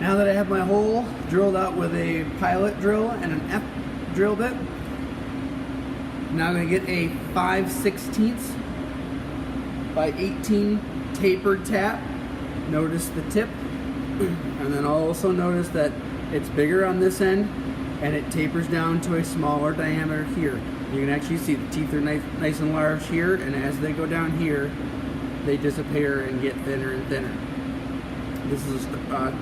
Now that I have my hole drilled out with a pilot drill and an F drill bit, now I'm going to get a 5/16 by 18 tapered tap. Notice the tip, and then also notice that it's bigger on this end and it tapers down to a smaller diameter here. You can actually see the teeth are nice and large here, and as they go down here, they disappear and get thinner and thinner. This is a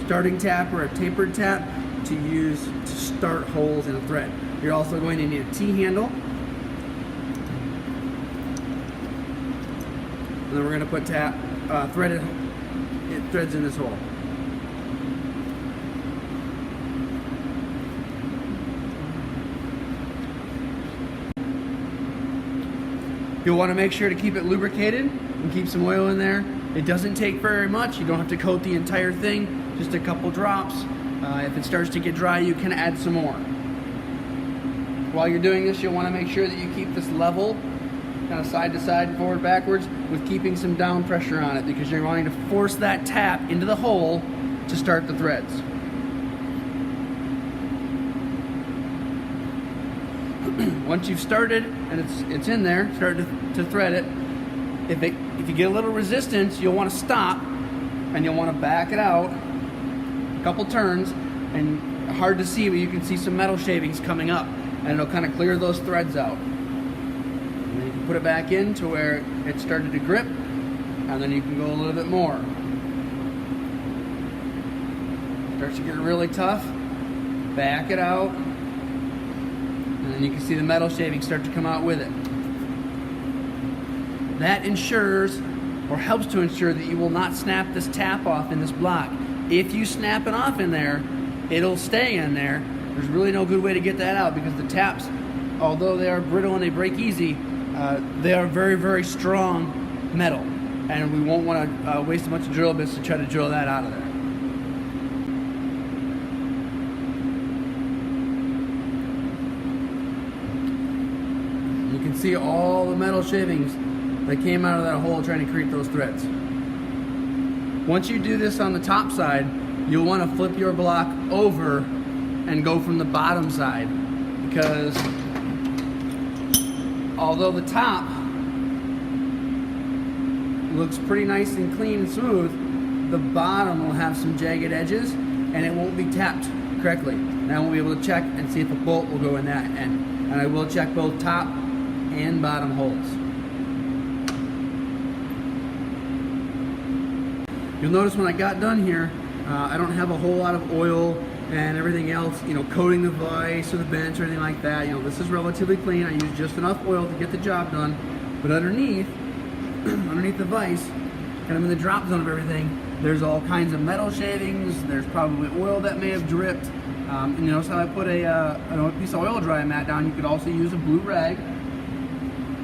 starting tap or a tapered tap to use to start holes in a thread. You're also going to need a T-handle. And then we're going to put threads in this hole. You'll want to make sure to keep it lubricated and keep some oil in there. It doesn't take very much. You don't have to coat the entire thing, just a couple drops. If it starts to get dry, you can add some more. While you're doing this, you'll want to make sure that you keep this level, kind of side to side, forward, backwards, with keeping some down pressure on it, because you're wanting to force that tap into the hole to start the threads. Once you've started and it's in there, start to thread it. If you get a little resistance, you'll want to stop and you'll want to back it out a couple turns, and hard to see, but you can see some metal shavings coming up, and it'll kind of clear those threads out. And then you can put it back in to where it started to grip, and then you can go a little bit more. Starts to get really tough, back it out, and then you can see the metal shavings start to come out with it. That ensures, or helps to ensure, that you will not snap this tap off in this block. If you snap it off in there, it'll stay in there. There's really no good way to get that out, because the taps, although they are brittle and they break easy, they are very, very strong metal, and we won't want to waste a bunch of drill bits to try to drill that out of there. You can see all the metal shavings that came out of that hole trying to create those threads. Once you do this on the top side, you'll want to flip your block over and go from the bottom side, because although the top looks pretty nice and clean and smooth, the bottom will have some jagged edges and it won't be tapped correctly. Now we'll be able to check and see if a bolt will go in that end. And I will check both top and bottom holes. You'll notice when I got done here, I don't have a whole lot of oil and everything else, coating the vise or the bench or anything like that. This is relatively clean. I use just enough oil to get the job done. But underneath the vise, kind of in the drop zone of everything, there's all kinds of metal shavings. There's probably oil that may have dripped. And you notice how I put a piece of oil dry mat down. You could also use a blue rag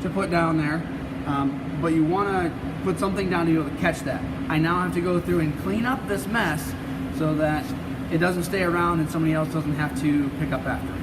to put down there. But you want to put something down to be able to catch that. I now have to go through and clean up this mess so that it doesn't stay around and somebody else doesn't have to pick up after it.